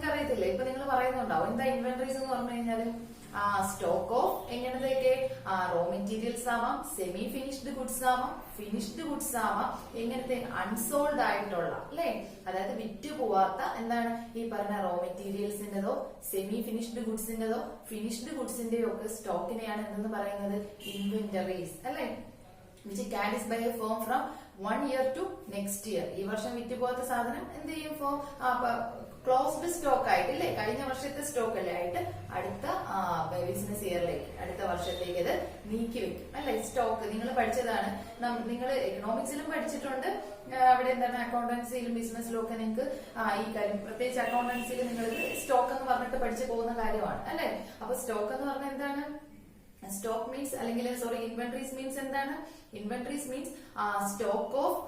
നിങ്ങൾക്ക് അറിയത്തില്ല. ഇപ്പൊ നിങ്ങൾ പറയുന്നുണ്ടാവും എന്താ ഇൻവെന്ററീസ് എന്ന് പറഞ്ഞു കഴിഞ്ഞാല് സ്റ്റോക്ക് ഓഫ് എങ്ങനത്തെയൊക്കെ റോ മെറ്റീരിയൽസ് ആവാം, സെമി ഫിനിഷ്ഡ് ഗുഡ്സ് ആവാം, ഫിനിഷ്ഡ് ഗുഡ്സ് ആവാം, എങ്ങനത്തെ അൺസോൾഡ് ആയിട്ടുള്ള അല്ലെ, അതായത് വിറ്റ് പോവാത്ത എന്താണ് ഈ പറഞ്ഞ റോ മെറ്റീരിയൽസിന്റെതോ സെമി ഫിനിഷ്ഡ് ഗുഡ്സിന്റെതോ ഫിനിഷ്ഡ് ഗുഡ്സിന്റെയോ ഒക്കെ സ്റ്റോക്കിനെയാണ് എന്തെന്ന് പറയുന്നത് ഇൻവെന്ററീസ് അല്ലെ, which carries by a firm from 1 year to next year. ഈ വർഷം വിറ്റ് പോകാത്ത സാധനം എന്ത് ചെയ്യും? ക്ലോസ്ഡ് സ്റ്റോക്ക് ആയിട്ട് അല്ലെ, കഴിഞ്ഞ വർഷത്തെ സ്റ്റോക്ക് അല്ലേ ആയിട്ട് അടുത്ത ബിസിനസ് ഇയറിലേക്ക് അടുത്ത വർഷത്തേക്ക് അത് നീക്കി വെക്കും അല്ലെ. സ്റ്റോക്ക് നിങ്ങൾ പഠിച്ചതാണ്, നിങ്ങൾ എക്കണോമിക്സിലും പഠിച്ചിട്ടുണ്ട്, അവിടെ എന്താണ് അക്കൗണ്ടൻസിയിലും ബിസിനസ്സിലും ഒക്കെ നിങ്ങൾക്ക് ഈ കാര്യം, പ്രത്യേകിച്ച് അക്കൗണ്ടൻസിയിൽ നിങ്ങൾ സ്റ്റോക്ക് എന്ന് പറഞ്ഞിട്ട് പഠിച്ചു പോകുന്ന കാര്യമാണ് അല്ലെ. അപ്പൊ സ്റ്റോക്ക് എന്ന് പറഞ്ഞാൽ എന്താണ്? സ്റ്റോക്ക് മീൻസ് അല്ലെങ്കിൽ സോറി ഇൻവെന്ററീസ് മീൻസ് എന്താണ്? Inventories means stock of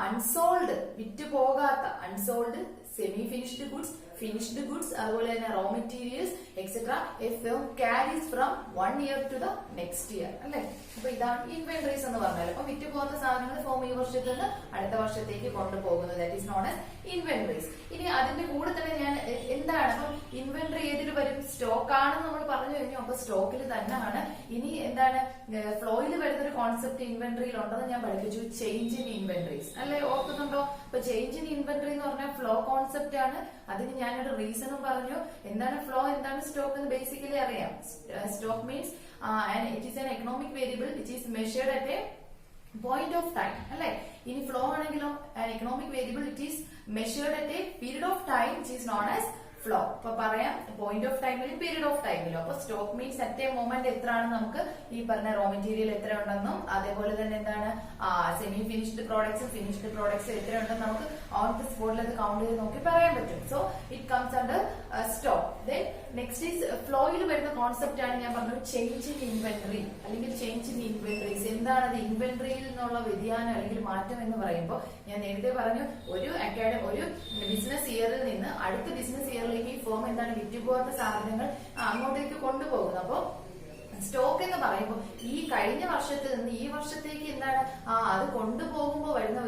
unsold, വിറ്റ് പോകാത്ത unsold semi finished goods, finished goods, അതുപോലെ തന്നെ raw materials etcetera a firm carries from 1 year to the next year അല്ലെ. അപ്പൊ ഇതാണ് ഇൻവെന്ററീസ് എന്ന് പറഞ്ഞാൽ. അപ്പൊ വിറ്റ് പോകുന്ന സാധനങ്ങൾ ഫോം ഈ വർഷത്തിൽ നിന്ന് അടുത്ത വർഷത്തേക്ക് കൊണ്ടുപോകുന്നത്, that is known as inventories. ഇനി അതിന്റെ കൂടെ തന്നെ ഞാൻ എന്താണ് അപ്പം ഇൻവെന്ററി ഏതിൽ വരും? സ്റ്റോക്ക് ആണെന്ന് നമ്മൾ പറഞ്ഞു കഴിഞ്ഞു. അപ്പൊ സ്റ്റോക്കിൽ തന്നെയാണ്. ഇനി എന്താണ് ഫ്ലോയിൽ വരുന്ന ഒരു കോൺസെപ്റ്റ് ഇൻവെന്ററിയിൽ ഉണ്ടെന്ന് ഞാൻ പഠിപ്പിച്ചു, ചേഞ്ച് ഇൻ ഇൻവെന്ററീസ് അല്ലെ, ഓർക്കുന്നുണ്ടോ? അപ്പൊ ചേഞ്ച് ഇൻ ഇൻവെന്ററി എന്ന് പറഞ്ഞാൽ ഫ്ലോ കോൺസെപ്റ്റ് ആണ്. അതിന് ഞാനൊരു റീസണും പറഞ്ഞു. എന്താണ് ഫ്ലോ, എന്താണ് സ്റ്റോക്ക് എന്ന് ബേസിക്കലി അറിയാം. Stock means it is an economic variable which is measured at A point of time അല്ലെ. ഇനി ഫ്ലോ ആണെങ്കിലോ economic variable it is measured at A period of time which is known as flow. അപ്പൊ പറയാം point of ടൈമിലും period of ടൈമിലും. അപ്പൊ stock means at A moment എത്രയാണ് നമുക്ക് ഈ പറഞ്ഞ റോ മെറ്റീരിയൽ എത്ര ഉണ്ടെന്നും അതേപോലെ തന്നെ എന്താണ് semi finished products finished products എത്ര ഉണ്ടെന്ന് നമുക്ക് ഓൺ ദി സ്പോട്ടിൽ അത് കൗണ്ട് ചെയ്ത് നോക്കി പറയാൻ പറ്റും. So it comes under stock. Then next is ഫ്ലോയിൽ വരുന്ന കോൺസെപ്റ്റ് ആണ് ഞാൻ പറഞ്ഞത് ചേഞ്ച് ഇൻ ഇൻവെന്ററി അല്ലെങ്കിൽ ചേഞ്ച് ഇൻ ഇൻവെന്ററീസ്. എന്താണ് അത്? ഇൻവെന്ററിയിൽ നിന്നുള്ള വ്യതിയാനം അല്ലെങ്കിൽ മാറ്റം എന്ന് പറയുമ്പോൾ ഞാൻ നേരത്തെ പറഞ്ഞു, ഒരു ബിസിനസ് ഇയറിൽ നിന്ന് അടുത്ത ബിസിനസ് ഇയറിൽ ഈ ഫോം എന്താണ് വിറ്റുപോകാത്ത സാധനങ്ങൾ അങ്ങോട്ടേക്ക് കൊണ്ടുപോകുന്നത്. അപ്പൊ സ്റ്റോക്ക് എന്ന് പറയുമ്പോൾ ഈ കഴിഞ്ഞ വർഷത്തിൽ നിന്ന് ഈ വർഷത്തേക്ക് എന്താണ് അത് കൊണ്ടുപോകുമ്പോൾ വരുന്ന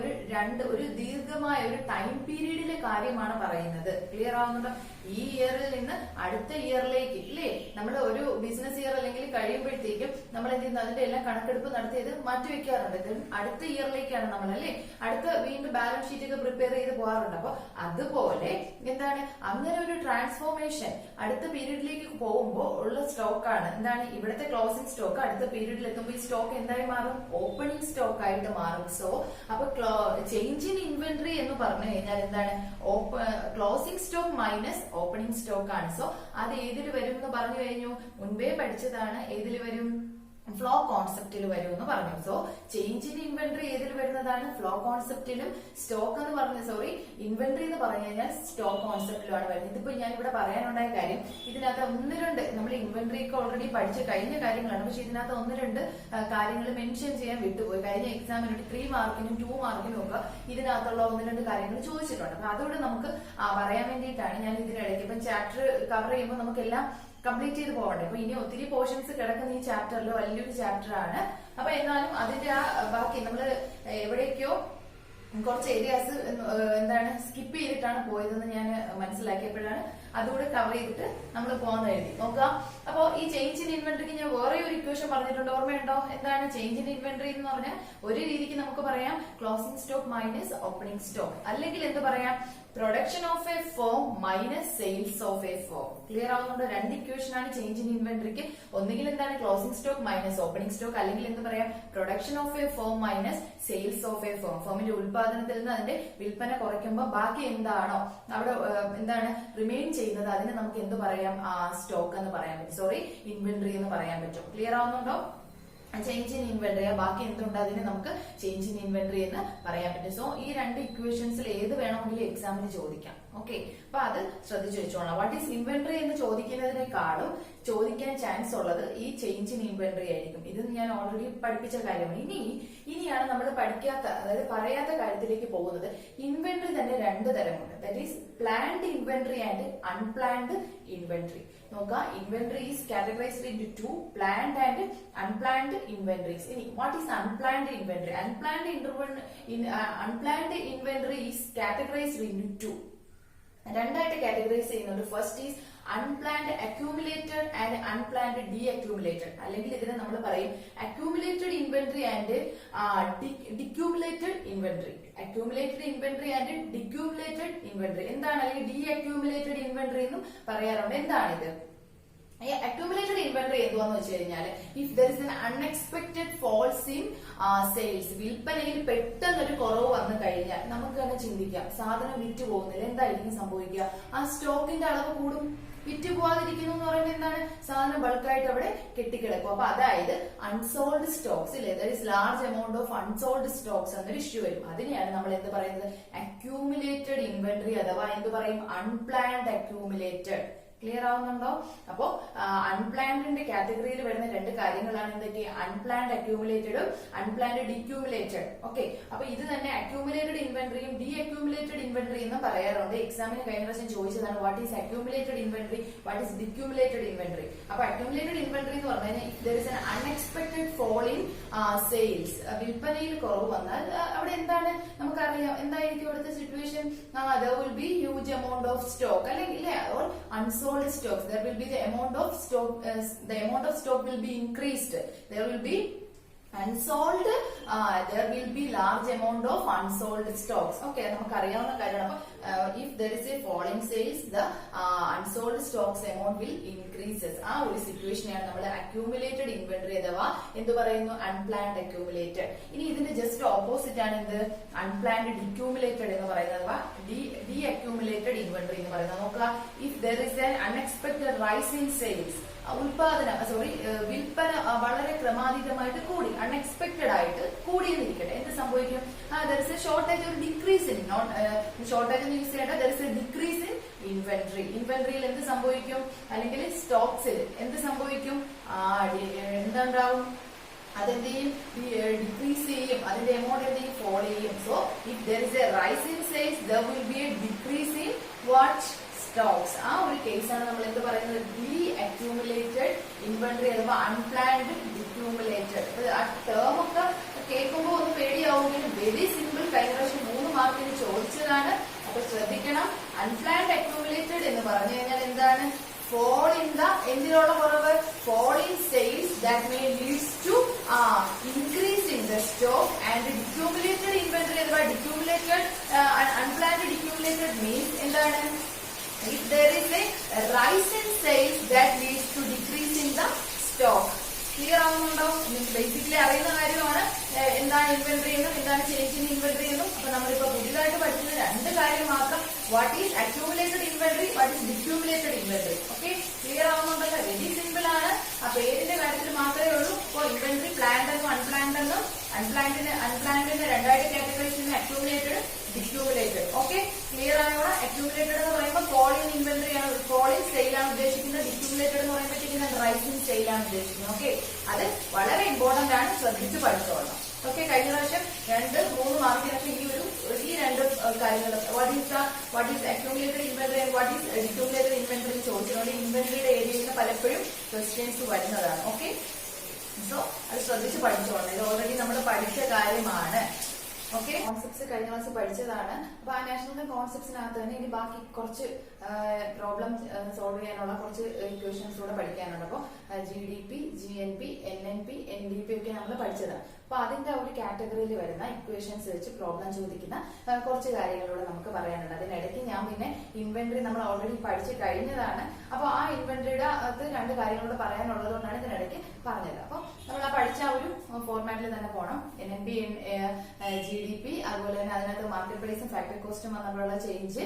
ഒരു ദീർഘമായ ഒരു ടൈം പീരീഡിലെ കാര്യമാണ് പറയുന്നത്. ക്ലിയർ ആവുന്നുണ്ടോ? ഈ ഇയറിൽ നിന്ന് അടുത്ത ഇയറിലേക്ക് ഇല്ലേ, നമ്മൾ ഒരു ബിസിനസ് ഇയർ അല്ലെങ്കിൽ കഴിയുമ്പോഴത്തേക്കും നമ്മൾ എന്ത് ചെയ്യുന്നു? അതിന്റെ എല്ലാം കണക്കെടുപ്പ് നടത്തിയത് മാറ്റിവെക്കാറുണ്ട്. അടുത്ത ഇയറിലേക്കാണ് നമ്മൾ അല്ലെ അടുത്ത വീണ്ടും ബാലൻസ് ഷീറ്റ് ഒക്കെ പ്രിപ്പയർ ചെയ്ത് പോകാറുണ്ട്. അപ്പൊ അതുപോലെ എന്താണ് അങ്ങനെ ഒരു ട്രാൻസ്ഫോർമേഷൻ അടുത്ത പീരീഡിലേക്ക് പോകുമ്പോൾ ഉള്ള സ്റ്റോക്കാണ് എന്താണ് ഇവിടുത്തെ ക്ലോസിംഗ് സ്റ്റോക്ക്. അടുത്ത പീരീഡിൽ എത്തുമ്പോൾ ഈ സ്റ്റോക്ക് എന്തായി മാറും? ഓപ്പണിംഗ് സ്റ്റോക്ക് ആയിട്ട് മാറും. സോ അപ്പൊ ചേഞ്ച് ഇൻ ഇൻവെന്ററി എന്ന് പറഞ്ഞു കഴിഞ്ഞാൽ എന്താണ്? Closing stock minus opening stock ആണ്. സോ അത് ഏതിൽ വരും എന്ന് പറഞ്ഞു കഴിഞ്ഞു? മുൻപേ പഠിച്ചതാണ്. ഏതിൽ വരും? ഫ്ലോ കോൺസെപ്റ്റിൽ വരും എന്ന് പറഞ്ഞു. സോ ചേഞ്ച് ഇൻ ഇൻവെന്ററി ഏതിൽ വരുന്നതാണ്? ഫ്ലോ കോൺസെപ്റ്റിലും. സ്റ്റോക്ക് എന്ന് പറഞ്ഞ ഇൻവെന്ററി എന്ന് പറഞ്ഞു കഴിഞ്ഞാൽ സ്റ്റോക്ക് കോൺസെപ്റ്റിലുമാണ് വരുന്നത്. ഇതിപ്പോ ഞാൻ ഇവിടെ പറയാനുണ്ടായ കാര്യം, ഇതിനകത്ത് 1-2 നമ്മൾ ഇൻവെന്ററി ഒക്കെ ഓൾറെഡി പഠിച്ച് കഴിഞ്ഞ കാര്യങ്ങളാണ്. പക്ഷെ ഇതിനകത്ത് 1-2 കാര്യങ്ങൾ മെൻഷൻ ചെയ്യാൻ വിട്ടുപോയി. കഴിഞ്ഞ എക്സാമിന് 3 മാർക്കിനും 2 മാർക്കിനും ഒക്കെ ഇതിനകത്തുള്ള 1-2 കാര്യങ്ങൾ ചോദിച്ചിട്ടുണ്ട്. അപ്പൊ അതുകൊണ്ട് നമുക്ക് പറയാൻ വേണ്ടിയിട്ടാണ് ഞാൻ ഇതിനിടയ്ക്ക് ഇപ്പം ചാപ്റ്റർ കവർ ചെയ്യുമ്പോൾ നമുക്കെല്ലാം കംപ്ലീറ്റ് ചെയ്ത് പോകണ്ടേ. അപ്പൊ ഇനി ഒത്തിരി പോർഷൻസ് കിടക്കുന്ന ഈ ചാപ്റ്ററിൽ വലിയൊരു ചാപ്റ്റർ ആണ്. അപ്പൊ എന്നാലും അതിന്റെ ബാക്കി നമ്മള് എവിടേക്കോ കുറച്ച് ഏരിയാസ് എന്താണ് സ്കിപ്പ് ചെയ്തിട്ടാണ് പോയതെന്ന് ഞാൻ മനസ്സിലാക്കിയപ്പോഴാണ് അതുകൂടെ കവർ ചെയ്തിട്ട് നമ്മൾ പോകുന്ന എഴുതി നോക്കുക. അപ്പോ ഈ ചേഞ്ച് ഇൻ ഇൻവെന്ററിക്ക് ഞാൻ വേറെ ഒരു ഇക്വേഷൻ പറഞ്ഞിട്ടുണ്ട്, ഓർമ്മയുണ്ടോ? എന്താണ് ചേഞ്ച് ഇൻ ഇൻവെന്ററി എന്ന് പറഞ്ഞാൽ ഒരു രീതിക്ക് നമുക്ക് പറയാം closing stock minus opening stock, അല്ലെങ്കിൽ എന്ത് പറയാം production of A form minus sales of A form. Clear ആവുന്നുണ്ട്? 2 ഇക്വേഷൻ ആണ് ചേഞ്ച് ഇൻ ഇൻവെന്ററിക്ക്. ഒന്നുകിൽ എന്താണ് closing stock minus opening stock, അല്ലെങ്കിൽ എന്ത് പറയാം production of A form minus sales of A form. ഫോമിന്റെ ഉൽപാദനത്തിൽ നിന്ന് അതിന്റെ വിൽപ്പന കുറയ്ക്കുമ്പോൾ ബാക്കി എന്താണോ അവിടെ എന്താണ് റിമെയിൻ ചെയ്യുന്നത് അതിന് നമുക്ക് എന്ത് പറയാം? സ്റ്റോക്ക് എന്ന് പറയാൻ പറ്റും, സോറി ഇൻവെന്ററി എന്ന് പറയാൻ പറ്റും. ക്ലിയർ ആവുന്നുണ്ടോ? ചേഞ്ച് ഇൻ ഇൻവെന്ററി ബാക്കി എന്തുണ്ട് അതിന് നമുക്ക് ചേഞ്ച് ഇൻ ഇൻവെന്ററി എന്ന് പറയാൻ പറ്റും. സോ ഈ 2 ഇക്വേഷൻസിൽ ഏത് വേണമെങ്കിലും എക്സാമിന് ചോദിക്കാം. ഓക്കെ, അപ്പൊ അത് ശ്രദ്ധിച്ചു വെച്ചോളാം. വാട്ട് ഈസ് ഇൻവെന്ററി എന്ന് ചോദിക്കുന്നതിനേക്കാളും ചോദിക്കാൻ ചാൻസ് ഉള്ളത് ഈ ചേഞ്ച് ഇൻ ഇൻവെന്ററി ആയിരിക്കും. ഇത് ഞാൻ ഓൾറെഡി പഠിപ്പിച്ച കാര്യമാണ്. ഇനിയാണ് നമ്മൾ പഠിക്കാത്ത, അതായത് പറയാത്ത കാര്യത്തിലേക്ക് പോകുന്നത്. ഇൻവെന്ററി തന്നെ 2 തരമുണ്ട്. That is planned inventory and unplanned inventory. നോക്കുക, inventory is categorised into 2, planned and unplanned inventories. ഇനി what is unplanned inventory? Unplanned inventory is categorised into 2. രണ്ടായിട്ട് കാറ്റഗറൈസ് ചെയ്യുന്നുണ്ട്. First is unplanned accumulated and unplanned de accumulated, അല്ലെങ്കിൽ ഇതിനെ നമ്മൾ പറയും accumulated inventory and decumulated inventory. Accumulated inventory and decumulated inventory എന്താണ്, അല്ലെങ്കിൽ D accumulated inventory എന്നും പറയാറുണ്ട്. എന്താണിത്? അക്യൂമുലേറ്റഡ് ഇൻവെന്ററി എന്തുവാന്ന് വെച്ച് കഴിഞ്ഞാൽ if there is an unexpected falls in sales, വിൽപ്പനയിൽ പെട്ടെന്നൊരു കുറവ് വന്നു കഴിഞ്ഞാൽ നമുക്ക് തന്നെ ചിന്തിക്കാം, സാധനം വിറ്റ് പോകുന്നില്ല, എന്തായിരിക്കും സംഭവിക്കുക? ആ സ്റ്റോക്കിന്റെ അളവ് കൂടും. വിറ്റ് പോവാതിരിക്കുന്നു എന്ന് പറയുന്നത് എന്താണ്? സാധനം ബൾക്കായിട്ട് അവിടെ കെട്ടിക്കിടക്കും. അപ്പൊ അതായത് അൺസോൾഡ് സ്റ്റോക്സ് ഇല്ലേ, there is large amount of unsold stocks എന്നൊരു ഇഷ്യൂ വരും. അതിനെയാണ് നമ്മൾ എന്ത് പറയുന്നത്? അക്യൂമുലേറ്റഡ് ഇൻവെന്ററി അഥവാ എന്ത് പറയും? Unplanned accumulated. ക്ലിയർ ആവുന്നുണ്ടോ? അപ്പോ അൺപ്ലാൻഡിന്റെ കാറ്റഗറിയിൽ വരുന്ന രണ്ട് കാര്യങ്ങളാണ് എന്തൊക്കെ? അൺപ്ലാൻഡ് അക്യൂമുലേറ്റഡും അൺപ്ലാൻഡ് ഡിക്യൂമുലേറ്റഡ്. ഓക്കെ, അപ്പൊ ഇത് തന്നെ അക്യൂമുലേറ്റഡ് ഇൻവെന്ററിയും ഡി അക്യൂമുലേറ്റഡ് ഇൻവെന്ററി എന്നും പറയാറുണ്ട്. എക്സാമിന് കഴിഞ്ഞ പ്രാവശ്യം ചോദിച്ചതാണ് what is accumulated inventory, what is decumulated inventory. അപ്പൊ അക്യൂമുലേറ്റഡ് ഇൻവെന്ററി എന്ന് പറഞ്ഞു കഴിഞ്ഞാൽ if there is an unexpected fall in sales, വിൽപ്പനയിൽ കുറവ് വന്നാൽ അവിടെ എന്താണ് നമുക്കറിയാം, എന്തായിരിക്കും അവിടുത്തെ situation? there will be huge amount of stock അല്ലെങ്കിൽ unsold stocks, there will be the amount of stock will be increased, there will be unsold, there will be large amount of unsold stocks. Okay, നമുക്കറിയാവുന്ന കാര്യമാണ്. അപ്പൊ if there is a fall in sales, the unsold stocks amount will increases. ആ ഒരു സിറ്റുവേഷനെയാണ് നമ്മൾ accumulated inventory അഥവാ എന്ത് പറയുന്നു? Unplanned accumulated. ഇനി ഇതിന്റെ ജസ്റ്റ് ഓപ്പോസിറ്റ് ആണ് എന്ത്? അൺപ്ലാൻഡ് ഡിക്യൂമുലേറ്റഡ് എന്ന് പറയുന്നത് അഥവാ ഡി അക്യൂമുലേറ്റഡ് ഇൻവെന്ററി എന്ന് പറയുന്നത്. നോക്കുക, if there is an unexpected rise in sales, വിൽപ്പന വളരെ ക്രമാതീതമായിട്ട് കൂടി, അൺഎക്സ്പെക്ടഡ് ആയിട്ട് കൂടിയെന്നിരിക്കട്ടെ, എന്ത് സംഭവിക്കും? ദർ ഇസ് എ ഷോർട്ടേജ്, ഒരു ഡിക്രീസ് ഇൻ, നോട്ട് ഷോർട്ടേജ് എന്ന് യൂസ് ചെയ്യേണ്ട, there is a decrease in inventory. ഇൻവെന്ററിയിൽ എന്ത് സംഭവിക്കും? അല്ലെങ്കിൽ സ്റ്റോക്സിൽ എന്ത് സംഭവിക്കും? എന്തുണ്ടാവും? അതെന്ത് ചെയ്യും? ഡിക്രീസ് ചെയ്യും, അതിന്റെ എമൗണ്ട് എന്ത് ചെയ്യും? ഫോൾ ചെയ്യും. So if there is a rise in sales, there will be a decrease in what? Stocks. ആ ഒരു കേസാണ് നമ്മൾ എന്ത് പറയുന്നത്? ഡി അക്യൂമുലേറ്റഡ് ഇൻവെന്ററി അഥവാ അൺപ്ലാൻഡ് ഡിക്യൂമുലേറ്റഡ്. ആ ടേം ഒക്കെ കേൾക്കുമ്പോൾ ഒന്ന് പേടിയാവുമെങ്കിലും വെരി സിമ്പിൾ. കഴിഞ്ഞ പ്രാവശ്യം 3 മാർക്കിന് ചോദിച്ചതാണ്. അപ്പൊ ശ്രദ്ധിക്കണം, അൺപ്ലാൻഡ് അക്യൂമുലേറ്റഡ് എന്ന് പറഞ്ഞു കഴിഞ്ഞാൽ എന്താണ്? fall in the എന്തിനുള്ള കുറവ്? fall in sales that may leads to increase in the stock, and decumulated inventory അഥവാ decumulated unplanned decumulated means എന്താണ്? If there is a rise in sales that leads to decrease in the stock. Clear ആവുന്നുണ്ടോ? Basically അറിയുന്ന കാര്യമാണ് എന്താണ് inventory എന്നും എന്താണ് change in inventory എന്നും. അപ്പൊ നമ്മളിപ്പോ പുതിയതായിട്ട് പഠിക്കുന്ന രണ്ട് കാര്യം മാത്രം, what is accumulated inventory, what is decumulated inventory. Okay, clear ആവുന്നുണ്ടല്ലോ? വെരി സിമ്പിൾ ആണ്. ആ പേരിന്റെ കാര്യത്തിൽ മാത്രമേ ഉള്ളൂ. ഇപ്പൊ ഇൻവെന്ററി പ്ലാൻഡ് എന്നും അൺപ്ലാൻഡ് എന്നും, അൺപ്ലാൻഡിന്റെ രണ്ടായിട്ട് കാറ്റഗറൈസ് ചെയ്യുന്ന അക്യൂമുലേറ്റഡ്, ഡിക്യൂമുലേറ്റഡ്. ഓക്കെ, ക്ലിയർ ആയോടെ? അക്യൂമുലേറ്റഡ് എന്ന് പറയുമ്പോൾ ഫോൾ ഇൻ ഇൻവെന്ററി ആണ്, ഫോൾ ഇൻ സെയിൽ ആണ് ഉദ്ദേശിക്കുന്നത്. ഡിക്യൂമുലേറ്റഡ് എന്ന് പറയുമ്പോഴത്തേക്കും റൈസ് ഇൻ സെയിൽ ആണ് ഉദ്ദേശിക്കുന്നത്. ഓക്കെ, അത് വളരെ ഇമ്പോർട്ടന്റ് ആണ്, ശ്രദ്ധിച്ച് പഠിച്ചോളണം. ഓക്കെ, കഴിഞ്ഞ പ്രാവശ്യം 2-3 മാർക്കിനൊക്കെ ഈ രണ്ട് കാര്യങ്ങൾ what is accumulated inventory and what is decumulated inventory ചോദിച്ചതുകൊണ്ട് ഇൻവെന്ററിയുടെ ഏരിയയിൽ നിന്ന് പലപ്പോഴും ക്വസ്റ്റ്യൻസ് വരുന്നതാണ്. ഓക്കെ, സോ അത് ശ്രദ്ധിച്ച് പഠിച്ചോളണം. ഇത് ഓൾറെഡി നമ്മൾ പഠിച്ച കാര്യമാണ്. ഓക്കെ, കോൺസെപ്റ്റ്സ് കഴിഞ്ഞ ക്ലാസ് പഠിച്ചതാണ്. അപ്പൊ ആ നാഷണൽ കോൺസെപ്റ്റ്സിനകത്ത് തന്നെ ഇനി ബാക്കി കുറച്ച് പ്രോബ്ലം സോൾവ് ചെയ്യാനുള്ള കുറച്ച് ഇക്വേഷൻസ് കൂടെ പഠിക്കാനുണ്ട്. അപ്പൊ GDP, GNP, NNP, NDP ഒക്കെ നമ്മൾ പഠിച്ചതാണ്. അപ്പൊ അതിന്റെ ഒരു കാറ്റഗറിയിൽ വരുന്ന ഇക്വേഷൻസ് വെച്ച് പ്രോബ്ലം ചോദിക്കുന്ന കുറച്ച് കാര്യങ്ങളൂടെ നമുക്ക് പറയാനുണ്ട്. അതിനിടയ്ക്ക് ഞാൻ പിന്നെ ഇൻവെന്ററി നമ്മൾ ഓൾറെഡി പഠിച്ചു കഴിഞ്ഞതാണ്. അപ്പൊ ആ ഇൻവെന്ററിയുടെ അകത്ത് 2 കാര്യങ്ങളോട് പറയാനുള്ളത് കൊണ്ടാണ് ഇതിനിടയ്ക്ക് പറഞ്ഞത്. അപ്പൊ നമ്മൾ ആ പഠിച്ച ആ ഒരു ഫോർമാറ്റിൽ തന്നെ പോകണം. NNP, GDP, അതുപോലെ തന്നെ അതിനകത്ത് മാർക്കറ്റ് പ്രൈസും ഫാക്ടറി കോസ്റ്റും വന്നപ്പോഴുള്ള ചേഞ്ച്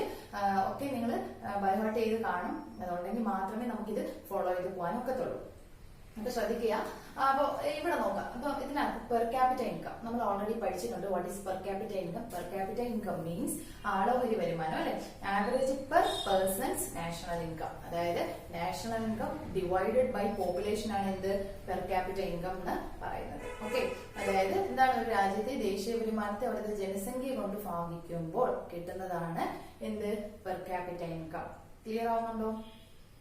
ഒക്കെ നിങ്ങൾ ബൈഹാർട്ട് ചെയ്ത് കാണും. അതുകൊണ്ടെങ്കിൽ മാത്രമേ നമുക്കിത് ഫോളോ ചെയ്ത് പോകാനൊക്കത്തുള്ളൂ. അപ്പൊ ശ്രദ്ധിക്കുക. അപ്പൊ ഇവിടെ നോക്കാം. അപ്പൊ ഇതിനകത്ത് പെർ ക്യാപിറ്റ ഇൻകം നമ്മൾ ഓൾറെഡി പഠിച്ചിട്ടുണ്ട്. What is per capita income? Per capita income means ആളോഹരി വരുമാനം അല്ലെ, average per persons national income. അതായത് national income divided by population ആണ് എന്ത്? പെർ ക്യാപിറ്റ ഇൻകം എന്ന് പറയുന്നത്. ഓക്കെ, അതായത് എന്താണ്? ഒരു രാജ്യത്തെ ദേശീയ വരുമാനത്തെ അവിടുത്തെ ജനസംഖ്യ കൊണ്ട് ഭാഗിക്കുമ്പോൾ കിട്ടുന്നതാണ് എന്ത്? Per capita income. ക്ലിയർ ആവുന്നുണ്ടോ?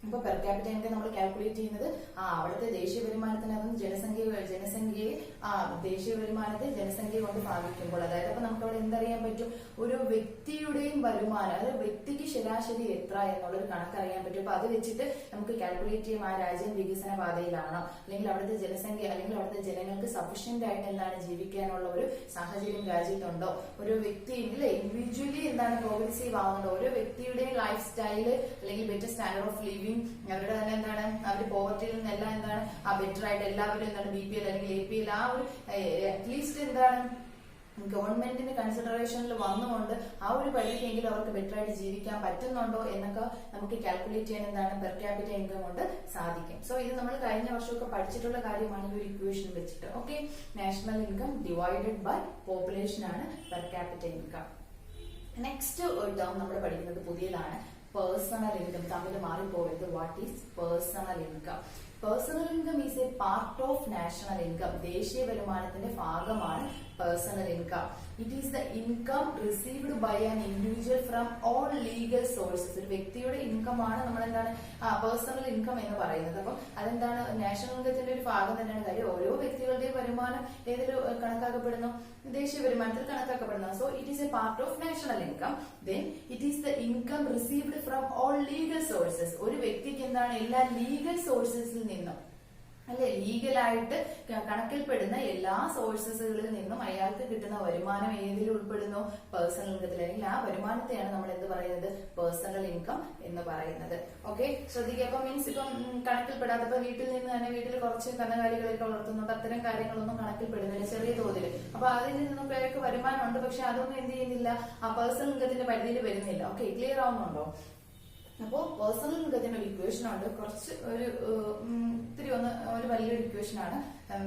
ഇപ്പൊ പെർ ക്യാപിറ്റ ഇൻകം നമ്മൾ കാൽക്കുലേറ്റ് ചെയ്യുന്നത് അവിടുത്തെ ദേശീയ വരുമാനത്തിനകത്ത് ദേശീയ വരുമാനത്തെ ജനസംഖ്യ കൊണ്ട് ഭാഗിക്കുമ്പോൾ, അതായത് അപ്പൊ നമുക്ക് അവിടെ എന്തറിയാൻ പറ്റും, ഒരു വ്യക്തിയുടെയും വരുമാനം, അതായത് വ്യക്തിക്ക് ശരാശരി എത്ര എന്നുള്ളൊരു കണക്കറിയാൻ പറ്റും. അപ്പൊ അത് വെച്ചിട്ട് നമുക്ക് കാൽക്കുലേറ്റ് ചെയ്യും ആ രാജ്യം വികസന പാതയിലാണോ, അല്ലെങ്കിൽ അവിടുത്തെ ജനസംഖ്യ അല്ലെങ്കിൽ അവിടുത്തെ ജനങ്ങൾക്ക് സഫീഷ്യന്റ് ആയിട്ട് എന്താണ് ജീവിക്കാനുള്ള ഒരു സാഹചര്യം രാജ്യത്തുണ്ടോ, ഒരു വ്യക്തി ഇൻഡിവിജ്വലി എന്താണ് പ്രോഗ്രസീവ് ആവുന്നുണ്ടോ, ഓരോ വ്യക്തിയുടെയും ലൈഫ് സ്റ്റൈല് അല്ലെങ്കിൽ ബെറ്റർ സ്റ്റാൻഡേർഡ് ഓഫ് ലിവിംഗ്, അവരുടെ തന്നെ എന്താണ് അവർ പോവർട്ടിയിൽ നിന്നെല്ലാം എന്താണ് ബെറ്റർ ആയിട്ട് എല്ലാവരും എന്താണ് BPL അല്ലെങ്കിൽ APL ആ ഒരു അറ്റ്ലീസ്റ്റ് എന്താണ് ഗവൺമെന്റിന്റെ കൺസിഡറേഷനിൽ വന്നുകൊണ്ട് ആ ഒരു പരിധിക്കെങ്കിലും അവർക്ക് ബെറ്റർ ആയിട്ട് ജീവിക്കാൻ പറ്റുന്നുണ്ടോ എന്നൊക്കെ നമുക്ക് കാൽക്കുലേറ്റ് ചെയ്യാൻ എന്താണ് പെർ ക്യാപിറ്റ ഇൻകം കൊണ്ട് സാധിക്കും. സോ ഇത് നമ്മൾ കഴിഞ്ഞ വർഷമൊക്കെ പഠിച്ചിട്ടുള്ള കാര്യമാണ് ഈ ഒരു ഇക്വേഷൻ വെച്ചിട്ട്. Okay, national income divided by population ആണ് പെർ ക്യാപിറ്റ ഇൻകം. നെക്സ്റ്റ് ഒരു ടേം നമ്മൾ പഠിക്കുന്നത് പുതിയതാണ്, പേഴ്സണൽ ഇൻകം. തമ്മിൽ മാറിപ്പോകരുത്. What is personal income? Personal income is a part of national income. ദേശീയ വരുമാനത്തിന്റെ ഭാഗമാണ് personal income. It is the income received by an individual from all legal sources. ഒരു വ്യക്തിയുടെ ഇൻകം ആണ് നമ്മൾ എന്താണ് പേഴ്സണൽ ഇൻകം എന്ന് പറയുന്നത്. അപ്പം അതെന്താണ് നാഷണൽ ഇൻകത്തിന്റെ ഒരു ഭാഗം തന്നെയാണ്. കാര്യം ഓരോ വ്യക്തികളുടെയും വരുമാനം ഏതൊരു കണക്കാക്കപ്പെടുന്നു, ദേശീയ വരുമാനത്തിൽ കണക്കാക്കപ്പെടുന്നു. So it is a part of national income. Then it is the income received from all legal sources. ഒരു വ്യക്തിക്ക് എന്താണ് എല്ലാ ലീഗൽ സോഴ്സസിൽ നിന്നും അല്ലെ, ലീഗലായിട്ട് കണക്കിൽപ്പെടുന്ന എല്ലാ സോഴ്സസുകളിൽ നിന്നും അയാൾക്ക് കിട്ടുന്ന വരുമാനം ഏതിൽ ഉൾപ്പെടുന്നു, പേഴ്സണൽ ഇൻകത്തിൽ. അല്ലെങ്കിൽ ആ വരുമാനത്തെയാണ് നമ്മൾ എന്ത് പറയുന്നത്, പേഴ്സണൽ ഇൻകം എന്ന് പറയുന്നത്. ഓക്കെ, ശ്രദ്ധിക്കുക. അപ്പൊ മീൻസ് ഇപ്പം കണക്കിൽപ്പെടാത്ത, ഇപ്പൊ വീട്ടിൽ നിന്ന് തന്നെ വീട്ടിൽ കുറച്ച് കന്നുകാലികളൊക്കെ വളർത്തുന്നുണ്ട്, അത്തരം കാര്യങ്ങളൊന്നും കണക്കിൽപ്പെടുന്നില്ല ചെറിയ തോതിൽ. അപ്പൊ അതിൽ നിന്നൊക്കെ അയാൾക്ക് വരുമാനമുണ്ട്, പക്ഷെ അതൊന്നും എന്ത് ചെയ്യുന്നില്ല, ആ പേഴ്സണൽ ഇൻകത്തിന്റെ പരിധിയിൽ വരുന്നില്ല. ഓക്കെ, ക്ലിയർ ആവുന്നുണ്ടോ? അപ്പോ പേഴ്സണൽ ഇൻകത്തിന് ഒരു ഇക്വേഷൻ ഉണ്ട്, കുറച്ച് ഇത്തിരി ഒരു വലിയൊരു ഇക്വേഷൻ ആണ്.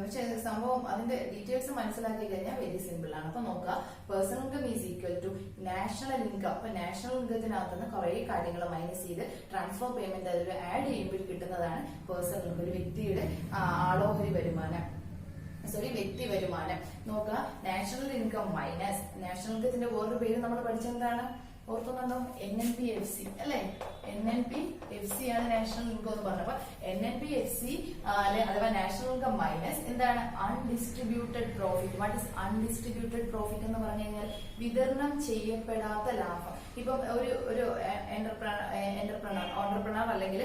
പക്ഷെ സംഭവം അതിന്റെ ഡീറ്റെയിൽസ് മനസ്സിലാക്കി കഴിഞ്ഞാൽ വെരി സിമ്പിൾ ആണ്. അപ്പൊ നോക്കുക, personal income is equal to national income. അപ്പൊ നാഷണൽ ഇൻകത്തിനകത്ത് നിന്ന് കുറെ കാര്യങ്ങൾ മൈനസ് ചെയ്ത് ട്രാൻസ്ഫർ പേയ്മെന്റ് അതിൽ ആഡ് ചെയ്യുമ്പോൾ കിട്ടുന്നതാണ് പേഴ്സണൽ ഇൻകം. ഒരു വ്യക്തിയുടെ ആളോഹരി വരുമാനം, വ്യക്തി വരുമാനം. നോക്കുക, നാഷണൽ ഇൻകം മൈനസ് നാഷണൽ ഇൻകത്തിന്റെ വേറൊരു പേര് നമ്മൾ പഠിച്ചെന്താണ്, ഓർക്കുന്നുണ്ടോ? NNP-FC അല്ലെ, NNP-FC ആണ് നാഷണൽ ഇൻകം എന്ന് പറഞ്ഞപ്പോ NNP-FC അഥവാ നാഷണൽ ഇൻകം മൈനസ് എന്താണ്, undistributed profit. What is undistributed profit എന്ന് പറഞ്ഞു കഴിഞ്ഞാൽ വിതരണം ചെയ്യപ്പെടാത്ത ലാഭം. ഇപ്പം ഒരു എന്റർപ്രണർ അല്ലെങ്കിൽ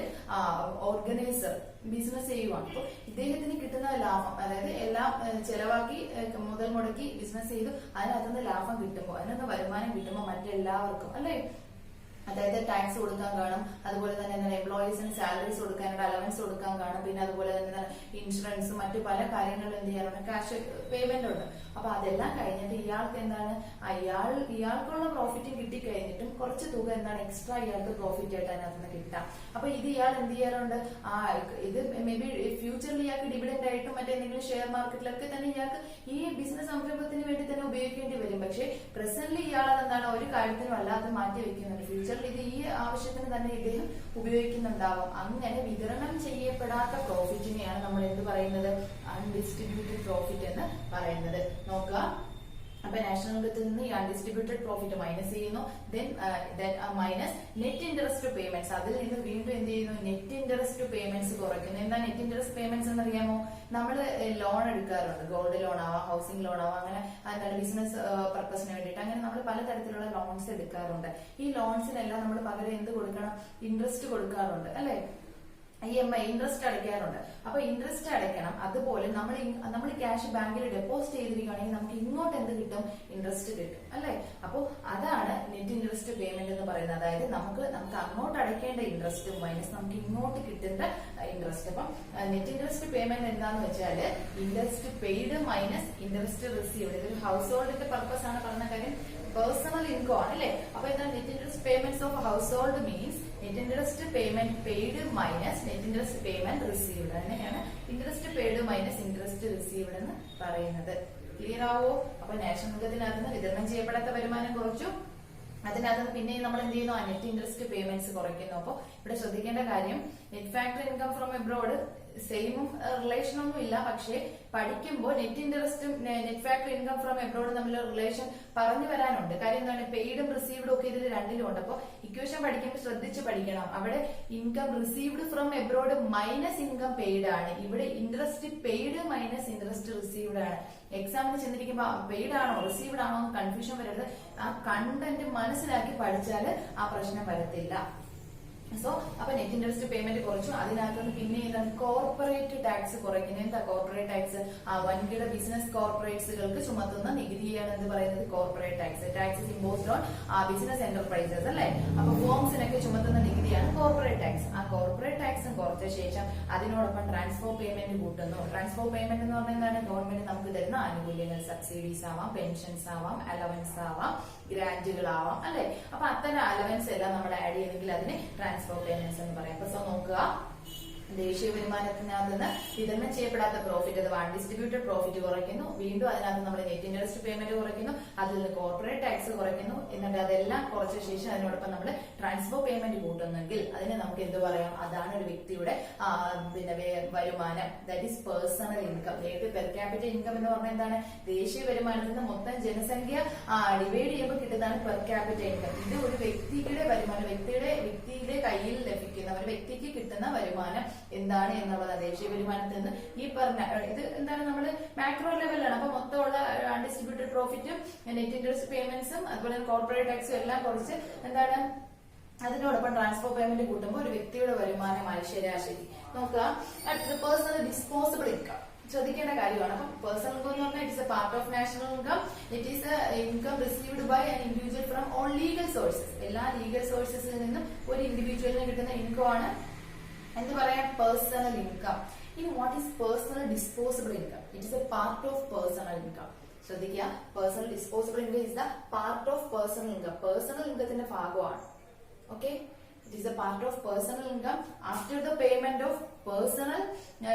ഓർഗനൈസർ ബിസിനസ് ചെയ്യുവാണ്. അപ്പൊ ഇദ്ദേഹത്തിന് കിട്ടുന്ന ലാഭം, അതായത് എല്ലാം ചെലവാക്കി മുതൽ മുടക്കി ബിസിനസ് ചെയ്തു, അതിനകത്തുനിന്ന് ലാഭം കിട്ടുമ്പോൾ, അതിനകത്ത് വരുമാനം കിട്ടുമ്പോൾ മറ്റെല്ലാവർക്കും അല്ലെ, അതായത് ടാക്സ് കൊടുക്കാൻ കാണും, അതുപോലെ തന്നെ എന്താണ് എംപ്ലോയീസിന് സാലറീസ് കൊടുക്കാനുണ്ട്, അലവൻസ് കൊടുക്കാൻ കാണും, പിന്നെ അതുപോലെ തന്നെ ഇൻഷുറൻസ്, മറ്റു പല കാര്യങ്ങളും എന്ത് ചെയ്യാറുണ്ട്, ക്യാഷ് പേയ്മെന്റ് ഉണ്ട്. അപ്പൊ അതെല്ലാം കഴിഞ്ഞിട്ട് ഇയാൾക്ക് എന്താണ് ഇയാൾക്കുള്ള പ്രോഫിറ്റും കിട്ടിക്കഴിഞ്ഞിട്ടും കുറച്ച് തുക എന്താണ് എക്സ്ട്രാ ഇയാൾക്ക് പ്രോഫിറ്റ് ആയിട്ട് അതിനകത്ത് നിന്ന് കിട്ടാം. അപ്പൊ ഇത് ഇയാൾ എന്ത് ചെയ്യാറുണ്ട്, ഇത് മേ ബി ഫ്യൂച്ചറിൽ ഇയാൾക്ക് ഡിവിഡന്റ് ആയിട്ടും മറ്റെന്തെങ്കിലും ഷെയർ മാർക്കറ്റിലൊക്കെ തന്നെ ഇയാൾക്ക് ഈ ബിസിനസ് സംരംഭത്തിന് വേണ്ടി തന്നെ ഉപയോഗിക്കേണ്ടി വരും. പക്ഷെ പ്രസന്റ്ലി ഇയാൾ എന്താണ് ഒരു കാര്യത്തിനും അല്ലാതെ മാറ്റി വെക്കുന്നുണ്ട്. ഫ്യൂച്ചറിൽ ഇത് ഈ ആവശ്യത്തിന് തന്നെ ഇദ്ദേഹം ഉപയോഗിക്കുന്നുണ്ടാവും. അങ്ങനെ വിതരണം ചെയ്യപ്പെടാത്ത പ്രോഫിറ്റിനെയാണ് നമ്മൾ എന്ത് പറയുന്നത്, അൺഡിസ്ട്രിബ്യൂട്ടഡ് പ്രോഫിറ്റ് എന്ന് പറയുന്നത്. നോക്കുക, അപ്പൊ നാഷണൽ ഇൻകത്തിൽ നിന്ന് ഈ അൺഡിസ്ട്രിബ്യൂട്ടഡ് പ്രോഫിറ്റ് മൈനസ് ചെയ്യുന്നു. Minus net interest payments. അതിൽ നിന്ന് വീണ്ടും എന്ത് ചെയ്യുന്നു, നെറ്റ് ഇൻട്രസ്റ്റ് പേയ്മെന്റ്സ് കുറയ്ക്കുന്നു. എന്താ നെറ്റ് ഇൻട്രസ്റ്റ് പേയ്മെന്റ്സ് എന്നറിയാമോ? നമ്മൾ ലോൺ എടുക്കാറുണ്ട്, ഗോൾഡ് ലോൺ ആവാം, ഹൗസിംഗ് ലോൺ ആവാം, അങ്ങനെ എന്താണ് ബിസിനസ് പർപ്പസിന് വേണ്ടിയിട്ട് അങ്ങനെ നമ്മൾ പലതരത്തിലുള്ള ലോൺസ് എടുക്കാറുണ്ട്. ഈ ലോൺസിനെല്ലാം നമ്മൾ പകരം എന്ത് കൊടുക്കണം, ഇൻട്രസ്റ്റ് കൊടുക്കാറുണ്ട് അല്ലെ, EMI ഇൻട്രസ്റ്റ് അടയ്ക്കാറുണ്ട്. അപ്പൊ ഇൻട്രസ്റ്റ് അടയ്ക്കണം. അതുപോലെ നമ്മൾ ക്യാഷ് ബാങ്കിൽ ഡെപ്പോസിറ്റ് ചെയ്തിരിക്കുകയാണെങ്കിൽ നമുക്ക് ഇങ്ങോട്ട് എന്ത് കിട്ടും, ഇൻട്രസ്റ്റ് കിട്ടും അല്ലെ. അപ്പൊ അതാണ് നെറ്റ് ഇൻട്രസ്റ്റ് പേയ്മെന്റ് എന്ന് പറയുന്നത്. അതായത് നമുക്ക് അങ്ങോട്ട് അടയ്ക്കേണ്ട ഇൻട്രസ്റ്റ് മൈനസ് നമുക്ക് ഇങ്ങോട്ട് കിട്ടേണ്ട ഇൻട്രസ്റ്റ്. അപ്പം നെറ്റ് ഇൻട്രസ്റ്റ് പേയ്മെന്റ് എന്താന്ന് വെച്ചാല് interest paid minus interest received. ഇതൊരു ഹൗസ് ഹോൾഡിന്റെ പർപ്പസ് ആണ് പറഞ്ഞ കാര്യം, പേഴ്സണൽ ഇൻകം ആണ് അല്ലെ. അപ്പൊ എന്താ net interest payments of household means net interest payment paid minus net interest payment received. അങ്ങനെയാണ് interest paid minus interest received എന്ന് പറയുന്നത്. ക്ലിയർ ആവോ? അപ്പൊ നാഷണൽ ഇൻകത്തിനകത്ത് നിന്ന് വിതരണം ചെയ്യപ്പെടാത്ത വരുമാനം കുറച്ചു, അതിനകത്ത് പിന്നെ നമ്മൾ എന്ത് ചെയ്യുന്നു, നെറ്റ് ഇൻട്രസ്റ്റ് പേയ്മെന്റ്സ് കുറയ്ക്കുന്നു. അപ്പൊ ഇവിടെ ശ്രദ്ധിക്കേണ്ട കാര്യം, net factor income from abroad സെയിമും റിലേഷൻ ഒന്നും ഇല്ല. പക്ഷെ പഠിക്കുമ്പോൾ നെറ്റ് ഇൻട്രസ്റ്റും net factor income from abroad തമ്മിൽ റിലേഷൻ പറഞ്ഞു വരാനുണ്ട്. കാര്യം എന്താണ്, പെയ്ഡും റിസീവ്ഡും ഒക്കെ ഇതിൽ രണ്ടിലും ഉണ്ട്. അപ്പൊ ഇക്വേഷൻ പഠിക്കുമ്പോൾ ശ്രദ്ധിച്ച് പഠിക്കണം. അവിടെ income received from abroad minus income paid ആണ്. ഇവിടെ interest paid minus interest received ആണ്. എക്സാമിന് ചെന്നിരിക്കുമ്പോ പെയ്ഡ് ആണോ റിസീവ്ഡ് ആണോ എന്ന് കൺഫ്യൂഷൻ വരരുത്. ആ കണ്ടന്റ് മനസ്സിലാക്കി പഠിച്ചാൽ ആ പ്രശ്നം വരത്തില്ല. സോ അപ്പൊ നെറ്റ് ഇൻട്രസ്റ്റ് പേയ്മെന്റ് കുറച്ചു. അതിനകത്ത് പിന്നെ എന്താണ് കോർപ്പറേറ്റ് ടാക്സ് കുറയ്ക്കുന്നത്. എന്താ കോർപ്പറേറ്റ് ടാക്സ്? വൻകിട ബിസിനസ് കോർപ്പറേറ്റ്സുകൾക്ക് ചുമത്തുന്ന നികുതിയാണ് എന്ന് പറയുന്നത് corporate tax. Taxes imposed own business enterprises അല്ലെ. അപ്പൊ ഫോംസിനൊക്കെ ചുമത്തുന്ന നികുതിയാണ് കോർപ്പറേറ്റ് ടാക്സ്. ആ കോർപ്പറേറ്റ് ടാക്സും കുറച്ച ശേഷം അതിനോടൊപ്പം ട്രാൻസ്ഫർ പേയ്മെന്റ് കൂട്ടുന്നു. ട്രാൻസ്ഫർ പേയ്മെന്റ് എന്ന് പറഞ്ഞാൽ എന്താണ്? ഗവൺമെന്റ് നമുക്ക് തരുന്ന ആനുകൂല്യങ്ങൾ, സബ്സിഡീസ് ആവാം, പെൻഷൻസ് ആവാം, അലവൻസ് ആവാം, ഗ്രാന്റുകളാവാം അല്ലെ. അപ്പൊ അത്തരം അലവൻസ് എല്ലാം നമ്മൾ ആഡ് ചെയ്യണമെങ്കിൽ അതിന് ട്രാൻസ്ഫർ പേയ്മെന്റ്സ് എന്ന് പറയാം. അപ്പൊ നോക്കുക, ദേശീയ വരുമാനത്തിനകത്ത് നിന്ന് വിതരണം ചെയ്യപ്പെടാത്ത പ്രോഫിറ്റ് അഥവാ അൺഡിസ്ട്രിബ്യൂട്ടഡ് പ്രോഫിറ്റ് കുറയ്ക്കുന്നു. വീണ്ടും അതിനകത്ത് നമ്മൾ നെറ്റ് ഇൻട്രസ്റ്റ് പേയ്മെന്റ് കുറയ്ക്കുന്നു. അതിൽ നിന്ന് കോർപ്പറേറ്റ് ടാക്സ് കുറയ്ക്കുന്നു. എന്നിട്ട് അതെല്ലാം കുറച്ച ശേഷം അതിനോടൊപ്പം നമ്മൾ ട്രാൻസ്ഫർ പേയ്മെന്റ് കൂട്ടുന്നെങ്കിൽ അതിനെ നമുക്ക് എന്ത് പറയാം? അതാണ് ഒരു വ്യക്തിയുടെ വരുമാനം. That is personal income. നേരിട്ട് പെർ ക്യാപിറ്റൽ ഇൻകം എന്ന് പറഞ്ഞാൽ എന്താണ്? ദേശീയ വരുമാനത്തിൽ നിന്ന് മൊത്തം ജനസംഖ്യ ഡിവൈഡ് ചെയ്യുമ്പോൾ കിട്ടുന്നതാണ് പെർ ക്യാപിറ്റൽ ഇൻകം. ഇത് ഒരു വ്യക്തിയുടെ വരുമാനം, വ്യക്തിയുടെ കയ്യിൽ ലഭിക്കുന്ന ഒരു വ്യക്തിക്ക് കിട്ടുന്ന വരുമാനം എന്താണ് എന്നുള്ളത് ദേശീയ വരുമാനത്തിൽ നിന്ന് ഈ പറഞ്ഞ ഇത് എന്താണ് നമ്മൾ മാക്രോ ലെവലിലാണ്. അപ്പൊ മൊത്തമുള്ള അൺഡിസ്ട്രിബ്യൂട്ടഡ് പ്രോഫിറ്റും നെറ്റ് ഇൻട്രസ്റ്റ് പേയ്മെന്റ്സും അതുപോലെ കോർപ്പറേറ്റ് ടാക്സും എല്ലാം കുറച്ച് എന്താണ് അതിനോടൊപ്പം ട്രാൻസ്ഫർ പേയ്മെന്റ് കൂട്ടുമ്പോൾ ഒരു വ്യക്തിയുടെ വരുമാനമായി ശരാശരി. നോക്കുക, അടുത്തത് പേഴ്സണൽ ഡിസ്പോസിബിൾ ഇൻകം. ശ്രദ്ധിക്കേണ്ട കാര്യമാണ്. അപ്പം പേഴ്സണൽ ഇൻകം എന്ന് പറഞ്ഞാൽ it's a part of national income. It is income received by an individual from all legal sources. എല്ലാ ലീഗൽ സോഴ്സസിൽ നിന്നും ഒരു ഇൻഡിവിജ്വലിന് കിട്ടുന്ന ഇൻകം ആണ് എന്ത് പറയാം? Personal income. ഇനി what is personal disposable income? It is a part of personal income. ശ്രദ്ധിക്കുക, personal disposable income is the part of personal income. Personal ഇൻകത്തിന്റെ ഭാഗമാണ്. Okay, it is a part of personal income after the payment of personal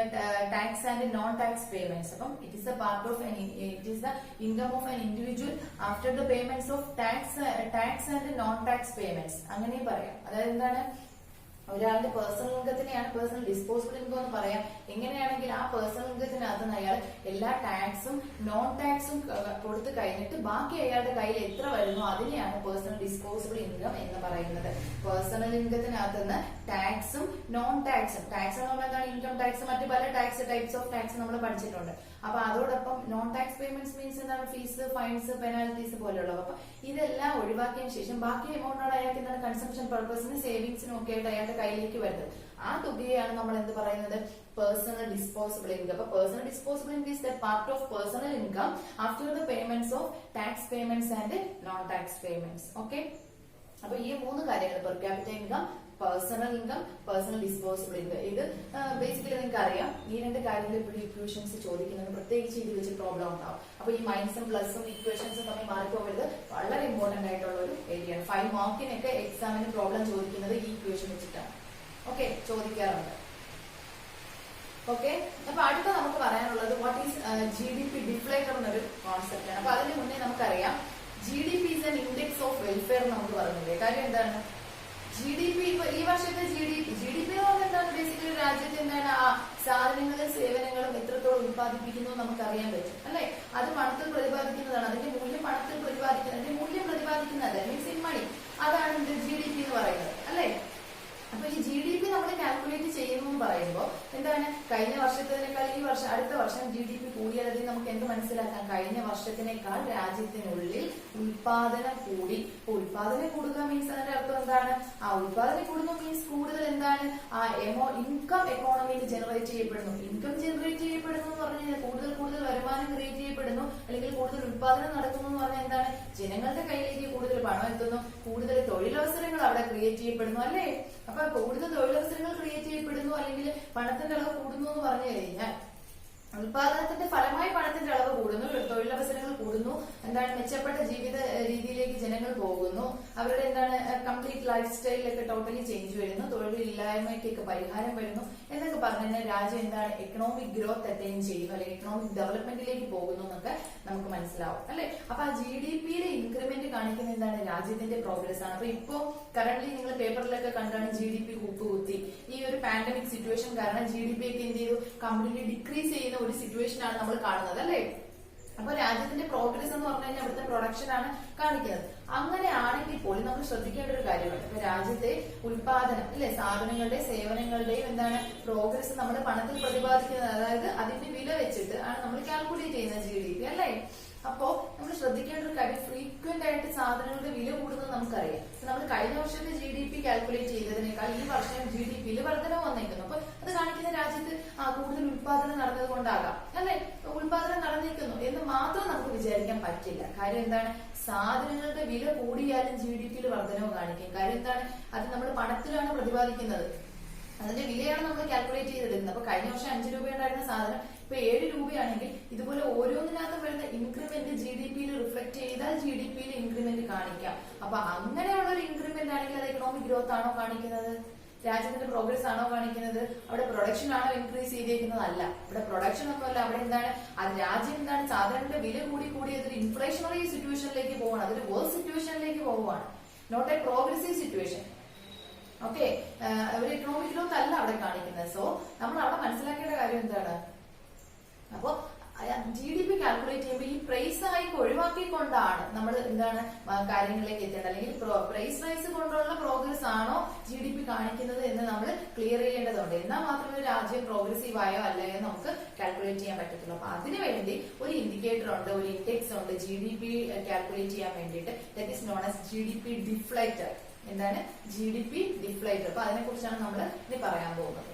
tax and non-tax payments. അപ്പം it is a part of it is the income of an individual after the payments of tax and non-tax payments. അങ്ങനെയും പറയാം. അതായത് എന്താണ്? ഒരാളുടെ personal ഇൻകത്തിനെയാണ് personal disposable income എന്ന് പറയാം. എങ്ങനെയാണെങ്കിൽ ആ personal ഇൻകത്തിനകത്ത് നിന്ന് അയാൾ എല്ലാ ടാക്സും നോൺ ടാക്സും കൊടുത്തു കഴിഞ്ഞിട്ട് ബാക്കി അയാളുടെ കയ്യിൽ എത്ര വരുന്നു അതിനെയാണ് പേഴ്സണൽ ഡിസ്പോസിബിൾ ഇൻകം എന്ന് പറയുന്നത്. പേഴ്സണൽ ഇൻകത്തിനകത്ത് നിന്ന് ടാക്സും നോൺ ടാക്സും, ടാക്സ് എന്ന് പറഞ്ഞാൽ എന്താണ്? ഇൻകം ടാക്സ്, മറ്റു പല ടൈപ്സ് ഓഫ് ടാക്സ് നമ്മൾ പഠിച്ചിട്ടുണ്ട്. അപ്പൊ അതോടൊപ്പം നോൺ ടാക്സ് പേയ്മെന്റ്സ് മീൻസ് എന്താണ്? ഫീസ്, ഫൈൻസ്, പെനാൽറ്റീസ് പോലെയുള്ളവ. അപ്പൊ ഇതെല്ലാം ഒഴിവാക്കിയതിനു ശേഷം ബാക്കി എമൗണ്ടോട് അയാൾക്ക് എന്താണ്? കൺസംഷൻ പർപ്പസിന്, സേവിങ്സിനും ഒക്കെ ആയിട്ട് അയാളുടെ കയ്യിലേക്ക് വരുന്നത്. ആ തുകയാണ് നമ്മൾ എന്ത് പറയുന്നത്? Personal disposable income. അപ്പൊ personal disposable income is the part of personal income after the payments of tax payments and non tax payments. Okay, അപ്പൊ ഈ മൂന്ന് കാര്യങ്ങൾ per capital income, personal income, personal disposable income. ഇത് basically നിങ്ങൾക്ക് അറിയാം. ഈ രണ്ട് കാര്യങ്ങൾ ഇപ്പോൾ ഇക്വേഷൻസ് ചോദിക്കുന്നത് പ്രത്യേകിച്ച് ഇത് വെച്ച് പ്രോബ്ലം ഉണ്ടാവും. അപ്പൊ ഈ മൈനസും പ്ലസും ഇക്വേഷൻസും തമ്മിൽ മാറിപ്പോകരുത്. വളരെ ഇമ്പോർട്ടന്റ് ആയിട്ടുള്ള ഒരു ഏരിയയാണ്. 5 മാർക്കിനൊക്കെ എക്സാമിന് പ്രോബ്ലം ചോദിക്കുന്നത് ഈ ഇക്വേഷൻ വെച്ചിട്ടാണ്. ഓക്കെ, ചോദിക്കാറുണ്ട്. ഓക്കെ, അപ്പൊ അടുത്ത നമുക്ക് പറയാനുള്ളത് വാട്ട് ഈസ് GDP ഡിഫ്ലേറ്റർ എന്നൊരു കോൺസെപ്റ്റ് ആണ്. അപ്പൊ അതിന് മുന്നേ നമുക്കറിയാം GDP is an index of welfare നമുക്ക് പറഞ്ഞില്ലേ. കാര്യം എന്താണ്? GDP ഇപ്പൊ ഈ വർഷത്തെ GDP എന്ന് പറഞ്ഞാൽ എന്താണ്? ബേസിക്കലി രാജ്യത്ത് എന്താണ് സാധനങ്ങളും സേവനങ്ങളും എത്രത്തോളം ഉത്പാദിപ്പിക്കുന്നു നമുക്കറിയാൻ പറ്റും അല്ലെ. അത് പണത്തിൽ പ്രതിപാദിക്കുന്നതാണ്. അതിന്റെ മൂല്യം പണത്തിൽ പ്രതിപാദിക്കുന്നത്, അതിന്റെ മൂല്യം പ്രതിപാദിക്കുന്നത് മീൻസ് ഇൻ മണി. അതാണ് GDP എന്ന് പറയുന്നത് അല്ലെ. അപ്പൊ ഈ GDP നമ്മൾ കാൽക്കുലേറ്റ് ചെയ്യുന്നു എന്ന് പറയുമ്പോൾ എന്താണ്? കഴിഞ്ഞ വർഷത്തിനേക്കാൾ ഈ വർഷം അടുത്ത വർഷം GDP കൂടിയാൽ നമുക്ക് എന്ത് മനസ്സിലാക്കാം? കഴിഞ്ഞ വർഷത്തിനേക്കാൾ രാജ്യത്തിനുള്ളിൽ ഉൽപാദനം കൂടി. ഉൽപാദനം കൂടുക മീൻസ് അതിന്റെ അർത്ഥം എന്താണ്? ആ ഉൽപാദനം കൂടുന്നു മീൻസ് കൂടുതൽ എന്താണ്? ആ ഇൻകം എക്കോണമിയിൽ ജനറേറ്റ് ചെയ്യപ്പെടുന്നു. ഇൻകം ജനറേറ്റ് ചെയ്യപ്പെടുന്നു എന്ന് പറഞ്ഞു കഴിഞ്ഞാൽ കൂടുതൽ വരുമാനം ക്രിയേറ്റ് ചെയ്യപ്പെടുന്നു, അല്ലെങ്കിൽ കൂടുതൽ ഉൽപാദനം നടക്കുന്നു എന്ന് പറഞ്ഞാൽ എന്താണ്? ജനങ്ങളുടെ കയ്യിലേക്ക് കൂടുതൽ പണം എത്തുന്നു, കൂടുതൽ തൊഴിലവസരങ്ങൾ അവിടെ ക്രിയേറ്റ് ചെയ്യപ്പെടുന്നു അല്ലേ. അപ്പൊ കൂടുതൽ തൊഴിലവസരങ്ങൾ ക്രിയേറ്റ് ചെയ്യപ്പെടുന്നു അല്ലെങ്കിൽ പണത്തിന്റെ അളവ് കൂടുന്നു എന്ന് പറഞ്ഞു കഴിഞ്ഞാൽ ഉൽപാദനത്തിന്റെ ഫലമായി പണത്തിന്റെ അളവ് കൂടുന്നു, തൊഴിലവസരങ്ങൾ കൂടുന്നു, എന്താണ്? മെച്ചപ്പെട്ട ജീവിത രീതിയിലേക്ക് ജനങ്ങൾ പോകുന്നു, അവരുടെ എന്താണ് കംപ്ലീറ്റ് ലൈഫ് സ്റ്റൈലിലൊക്കെ ടോട്ടലി ചേഞ്ച് വരുന്നു, തൊഴിലില്ലായ്മയ്ക്കൊക്കെ പരിഹാരം വരുന്നു എന്നൊക്കെ പറഞ്ഞു കഴിഞ്ഞാൽ രാജ്യം എന്താണ്? എക്കണോമിക് ഗ്രോത്ത് അറ്റൈൻ ചെയ്യുന്നു, അല്ലെങ്കിൽ എക്കണോമിക് ഡെവലപ്മെന്റിലേക്ക് പോകുന്നു എന്നൊക്കെ നമുക്ക് മനസ്സിലാവും അല്ലെ. അപ്പൊ ആ GDPയുടെ ഇൻക്രിമെന്റ് കാണിക്കുന്ന എന്താണ്? രാജ്യത്തിന്റെ പ്രോഗ്രസ് ആണ്. അപ്പൊ ഇപ്പോ കറന്റ് നിങ്ങൾ പേപ്പറിലൊക്കെ കണ്ടാണ് GDP കൂപ്പുകുത്തി. ഈ ഒരു പാൻഡമിക് സിറ്റുവേഷൻ കാരണം GDP ഒക്കെ എന്ത് ചെയ്തു? കംപ്ലീറ്റ്ലി ഡിക്രീസ് ചെയ്യുന്ന ഒരു സിറ്റുവേഷൻ ആണ് നമ്മൾ കാണുന്നത് അല്ലെ. അപ്പൊ രാജ്യത്തിന്റെ പ്രോഗ്രസ് എന്ന് പറഞ്ഞു കഴിഞ്ഞാൽ അവിടുത്തെ പ്രൊഡക്ഷൻ ആണ് കാണിക്കുന്നത്. അങ്ങനെയാണെങ്കിൽ പോലും നമ്മൾ ശ്രദ്ധിക്കേണ്ട ഒരു കാര്യമുണ്ട്. ഇപ്പൊ രാജ്യത്തെ ഉൽപാദനം അല്ലെ, സാധനങ്ങളുടെ സേവനങ്ങളുടെയും എന്താണ് പ്രോഗ്രസ് നമ്മൾ പണത്തിൽ പ്രതിപാദിക്കുന്നത്, അതായത് അതിന്റെ വില വെച്ചിട്ട് ആണ് നമ്മൾ കാൽക്കുലേറ്റ് ചെയ്യുന്നത് GDP അല്ലേ. അപ്പോ നമ്മൾ ശ്രദ്ധിക്കേണ്ട ഒരു കാര്യം, ഫ്രീക്വന്റ് ആയിട്ട് സാധനങ്ങളുടെ വില കൂടുന്നത് നമുക്കറിയാം. നമ്മൾ കഴിഞ്ഞ വർഷത്തെ GDP കാൽക്കുലേറ്റ് ചെയ്തതിനേക്കാൾ ഈ വർഷം GDP വർധനവ് വന്നേക്കുന്നു. അപ്പൊ അത് കാണിക്കുന്ന രാജ്യത്ത് കൂടുതൽ ഉത്പാദനം നടന്നത് കൊണ്ടാകാം അല്ലെ. ഉത്പാദനം നടന്നിരിക്കുന്നു എന്ന് മാത്രം നമുക്ക് വിചാരിക്കാൻ പറ്റില്ല. കാര്യം എന്താണ്, സാധനങ്ങളുടെ വില കൂടിയാലും GDP വർധനവ് കാണിക്കും. കാര്യം എന്താണ്, അത് നമ്മൾ പണത്തിലാണ് പ്രതിപാദിക്കുന്നത്, അതിന്റെ വിലയാണ് നമ്മൾ കാൽക്കുലേറ്റ് ചെയ്തെടുക്കുന്നത്. അപ്പൊ കഴിഞ്ഞ വർഷം 5 രൂപ ഉണ്ടായിരുന്ന സാധനം ഇപ്പൊ 7 രൂപയാണെങ്കിൽ ഇതുപോലെ ഓരോന്നിനകത്തും വരുന്ന ഇൻക്രിമെന്റ് GDP റിഫ്ലക്ട് ചെയ്താൽ GDP ഇൻക്രിമെന്റ് കാണിക്കാം. അപ്പൊ അങ്ങനെയുള്ള ഒരു ഇൻക്രിമെന്റ് ആണെങ്കിൽ അത് എക്കണോമിക് ഗ്രോത്ത് ആണോ കാണിക്കുന്നത്, രാജ്യത്തിന്റെ പ്രോഗ്രസ് ആണോ കാണിക്കുന്നത്, അവിടെ പ്രൊഡക്ഷൻ ആണോ ഇൻക്രീസ് ചെയ്തേക്കുന്നത്? അല്ല, ഇവിടെ പ്രൊഡക്ഷൻ ഒന്നുമല്ല. അവിടെ എന്താണ്, അത് രാജ്യം എന്താണ്, സാധനങ്ങളുടെ വില കൂടി അതൊരു ഇൻഫ്ലേഷണറി സിറ്റുവേഷനിലേക്ക് പോവാണ്, അതൊരു വേഴ്സ് സിറ്റുവേഷനിലേക്ക് പോവുകയാണ്, not a progressive situation. Okay, ഒരു എക്കണോമിക് ഗ്രോത്ത് അല്ല അവിടെ കാണിക്കുന്നത്. സോ നമ്മൾ അവിടെ മനസ്സിലാക്കേണ്ട കാര്യം എന്താണ്, അപ്പോ GDP കാൽക്കുലേറ്റ് ചെയ്യുമ്പോൾ ഈ പ്രൈസ് ഹൈക്ക് ഒഴിവാക്കിക്കൊണ്ടാണ് നമ്മൾ എന്താണ് കാര്യങ്ങളിലേക്ക് എത്തേണ്ടത്. അല്ലെങ്കിൽ പ്രൈസ് റൈസ് കൊണ്ടുള്ള പ്രോഗ്രസ് ആണോ GDP കാണിക്കുന്നത് എന്ന് നമ്മൾ ക്ലിയർ ചെയ്യേണ്ടതുണ്ട്. എന്നാൽ മാത്രമേ രാജ്യം പ്രോഗ്രസീവ് ആയോ അല്ലയോ നമുക്ക് കാൽക്കുലേറ്റ് ചെയ്യാൻ പറ്റത്തുള്ളൂ. അപ്പൊ അതിനുവേണ്ടി ഒരു ഇൻഡിക്കേറ്റർ ഉണ്ട്, ഒരു ഇൻഡെക്സ് ഉണ്ട് GDP കാൽക്കുലേറ്റ് ചെയ്യാൻ വേണ്ടിയിട്ട്. That is known as GDP deflator. എന്താണ് GDP ഡിഫ്ലേറ്റർ? അപ്പൊ അതിനെ കുറിച്ചാണ് നമ്മൾ ഇനി പറയാൻ പോകുന്നത്.